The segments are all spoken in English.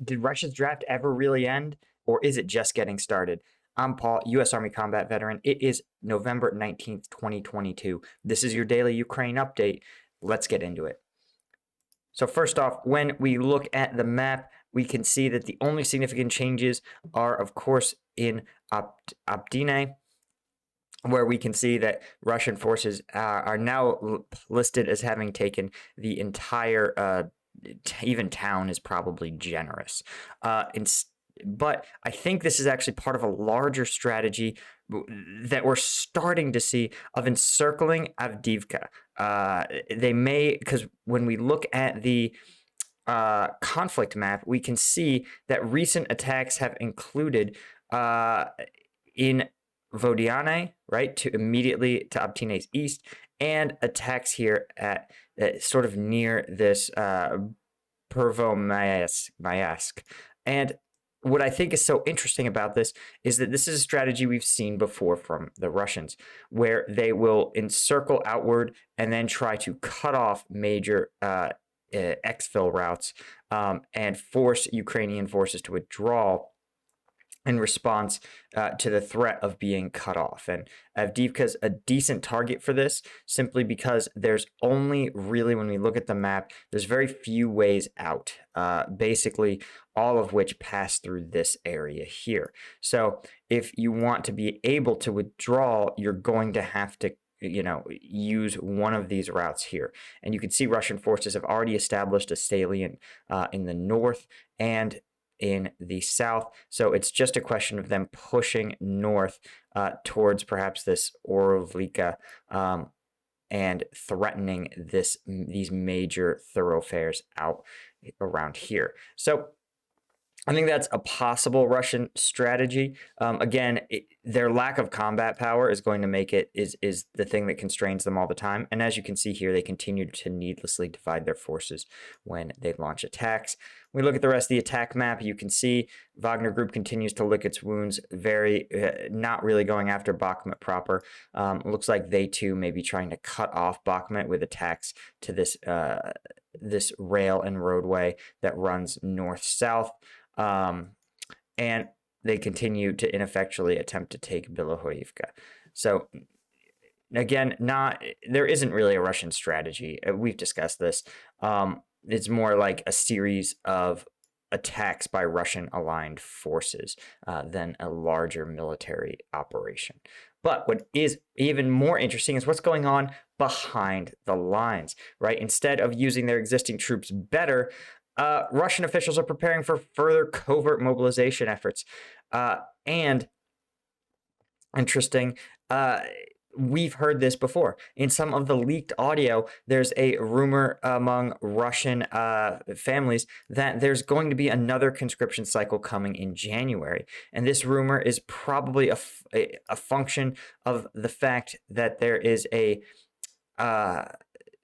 Did Russia's draft ever really end, or is it just getting started? I'm Paul, U.S. Army combat veteran. It is November 19th, 2022. This is your daily Ukraine update. Let's get into it. So first off, when we look at the map, we can see that the only significant changes are, of course, in Abdine, where we can see that Russian forces are now listed as having taken the entire even town is probably generous. But I think this is actually part of a larger strategy that we're starting to see of encircling Avdiivka. They may, because when we look at the conflict map, we can see that recent attacks have included in Vodiane, right, to immediately to Abtine's east, and attacks here at sort of near this Pervomayask. And what I think is so interesting about this is that this is a strategy we've seen before from the Russians, where they will encircle outward and then try to cut off major exfil routes and force Ukrainian forces to withdraw in response to the threat of being cut off. And Avdiivka's a decent target for this, simply because there's only really, when we look at the map, there's very few ways out, basically all of which pass through this area here. So if you want to be able to withdraw, you're going to have to use one of these routes here. And you can see Russian forces have already established a salient in the north and in the south. So it's just a question of them pushing north towards perhaps this Orovlika and threatening these major thoroughfares out around here. So I think that's a possible Russian strategy. Again, their lack of combat power is going to make it is the thing that constrains them all the time. And as you can see here, they continue to needlessly divide their forces when they launch attacks. When we look at the rest of the attack map, you can see Wagner Group continues to lick its wounds, very not really going after Bakhmut proper. Looks like they too may be trying to cut off Bakhmut with attacks to this this rail and roadway that runs north-south. And they continue to ineffectually attempt to take Bilohoivka. So again, there isn't really a Russian strategy. We've discussed this. It's more like a series of attacks by Russian aligned forces than a larger military operation. But what is even more interesting is what's going on behind the lines, right? Instead of using their existing troops better, Russian officials are preparing for further covert mobilization efforts. And interesting, we've heard this before. In some of the leaked audio, there's a rumor among Russian families that there's going to be another conscription cycle coming in January. And this rumor is probably a function of the fact that there is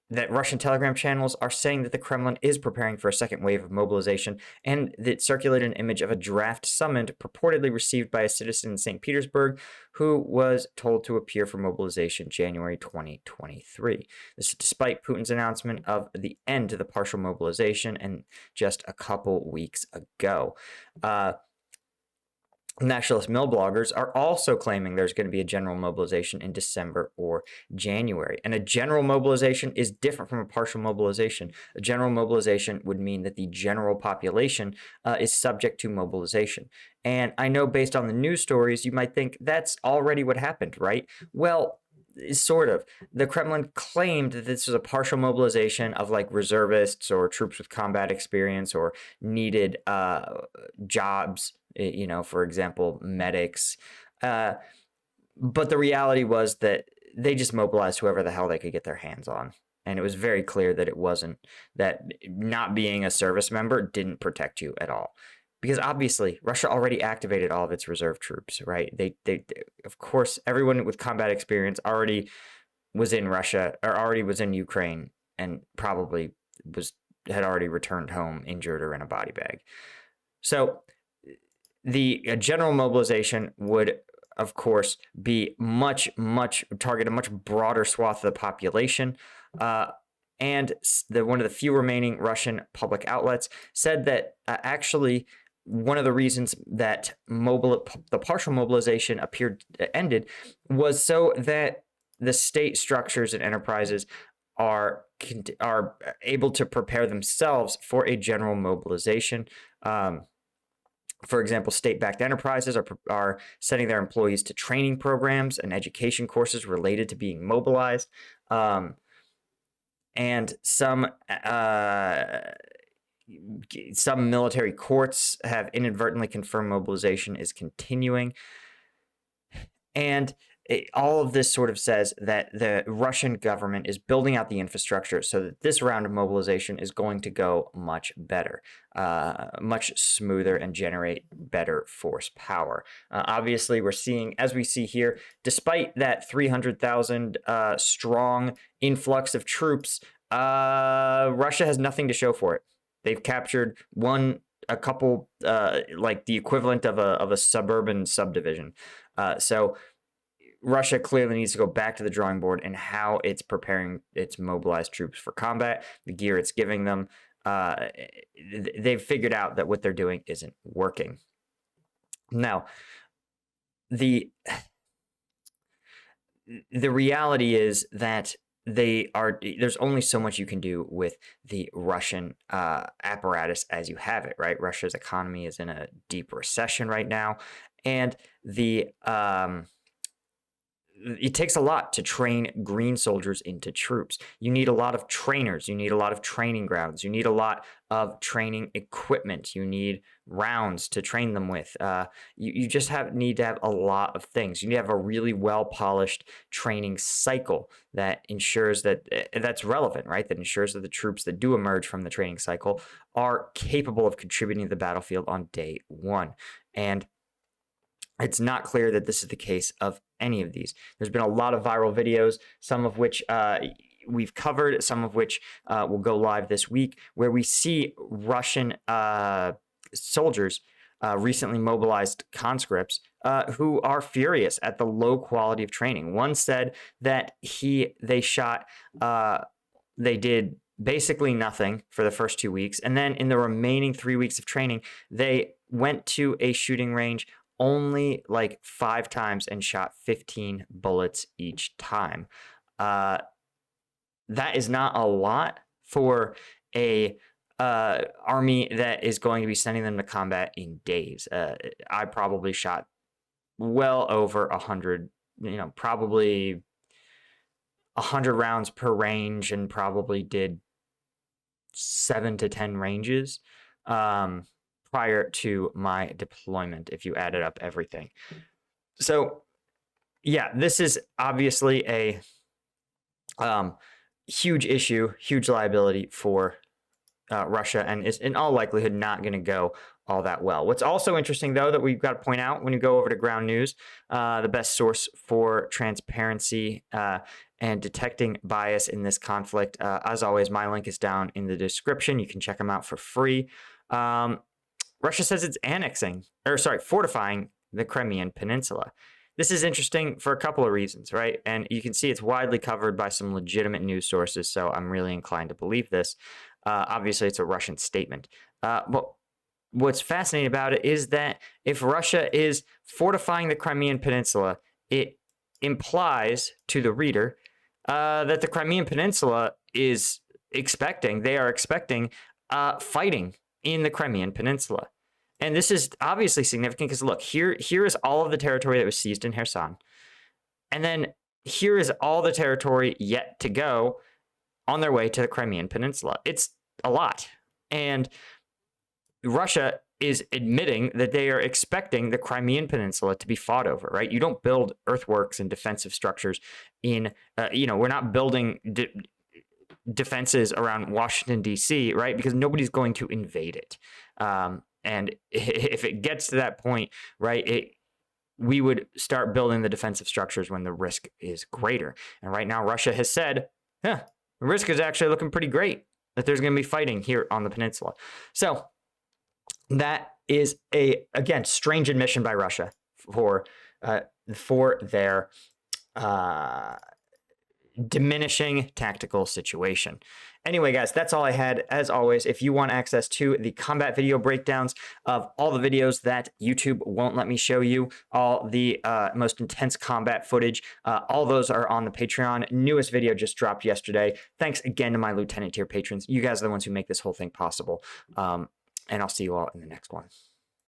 that Russian Telegram channels are saying that the Kremlin is preparing for a second wave of mobilization, and that circulated an image of a draft summoned purportedly received by a citizen in St. Petersburg who was told to appear for mobilization January 2023. This is despite Putin's announcement of the end to the partial mobilization and just a couple weeks ago. Nationalist mill bloggers are also claiming there's going to be a general mobilization in December or January. And a general mobilization is different from a partial mobilization. A general mobilization would mean that the general population is subject to mobilization. And I know based on the news stories, you might think that's already what happened, right? Well, sort of. The Kremlin claimed that this was a partial mobilization of like reservists or troops with combat experience or needed jobs, for example, medics. But the reality was that they just mobilized whoever the hell they could get their hands on. And it was very clear that it wasn't, that not being a service member didn't protect you at all. Because obviously, Russia already activated all of its reserve troops, right? They of course, everyone with combat experience already was in Russia or already was in Ukraine and probably had already returned home injured or in a body bag. So the general mobilization would, of course, be target a much broader swath of the population. and one of the few remaining Russian public outlets said that actually one of the reasons that the partial mobilization ended was so that the state structures and enterprises are able to prepare themselves for a general mobilization. For example, state-backed enterprises are sending their employees to training programs and education courses related to being mobilized. And some military courts have inadvertently confirmed mobilization is continuing. And all of this sort of says that the Russian government is building out the infrastructure so that this round of mobilization is going to go much better, much smoother, and generate better force power. Obviously, we're seeing, as we see here, despite that 300,000 strong influx of troops, Russia has nothing to show for it. They've captured a couple, like the equivalent of a suburban subdivision. So Russia clearly needs to go back to the drawing board in how it's preparing its mobilized troops for combat, the gear it's giving them. They've figured out that what they're doing isn't working. Now, the reality is that there's only so much you can do with the Russian apparatus as you have it, right? Russia's economy is in a deep recession right now, and it takes a lot to train green soldiers into troops. You need a lot of trainers. You need a lot of training grounds. You need a lot of training equipment. You need rounds to train them with. You just need to have a lot of things. You need to have a really well-polished training cycle that ensures that that's relevant, right? That ensures that the troops that do emerge from the training cycle are capable of contributing to the battlefield on day one. And it's not clear that this is the case of any of these. There's been a lot of viral videos, some of which we've covered, some of which will go live this week, where we see Russian soldiers, recently mobilized conscripts, who are furious at the low quality of training. One said that they did basically nothing for the first 2 weeks, and then in the remaining 3 weeks of training, they went to a shooting range only like 5 times and shot 15 bullets each time. That is not a lot for a army that is going to be sending them to combat in days. I probably shot well over 100, probably 100 rounds per range, and probably did 7 to 10 ranges prior to my deployment, if you added up everything. So yeah, this is obviously a huge issue, huge liability for Russia, and is in all likelihood not going to go all that well. What's also interesting, though, that we've got to point out when you go over to Ground News, the best source for transparency and detecting bias in this conflict, as always, my link is down in the description. You can check them out for free. Russia says it's fortifying the Crimean Peninsula. This is interesting for a couple of reasons, right? And you can see it's widely covered by some legitimate news sources, so I'm really inclined to believe this. Obviously, it's a Russian statement. But what's fascinating about it is that if Russia is fortifying the Crimean Peninsula, it implies to the reader that the Crimean Peninsula is expecting fighting in the Crimean Peninsula. And this is obviously significant because, look, here is all of the territory that was seized in Kherson. And then here is all the territory yet to go on their way to the Crimean Peninsula. It's a lot. And Russia is admitting that they are expecting the Crimean Peninsula to be fought over, right? You don't build earthworks and defensive structures in, we're not building defenses around Washington, D.C., right? Because nobody's going to invade it. And if it gets to that point, right, we would start building the defensive structures when the risk is greater. And right now, Russia has said, the risk is actually looking pretty great that there's going to be fighting here on the peninsula. So that is again, strange admission by Russia for their diminishing tactical situation. Anyway, guys, that's all I had. As always, if you want access to the combat video breakdowns of all the videos that YouTube won't let me show you, all the most intense combat footage, all those are on the Patreon. Newest video just dropped yesterday. Thanks again to my Lieutenant tier patrons. You guys are the ones who make this whole thing possible. And I'll see you all in the next one.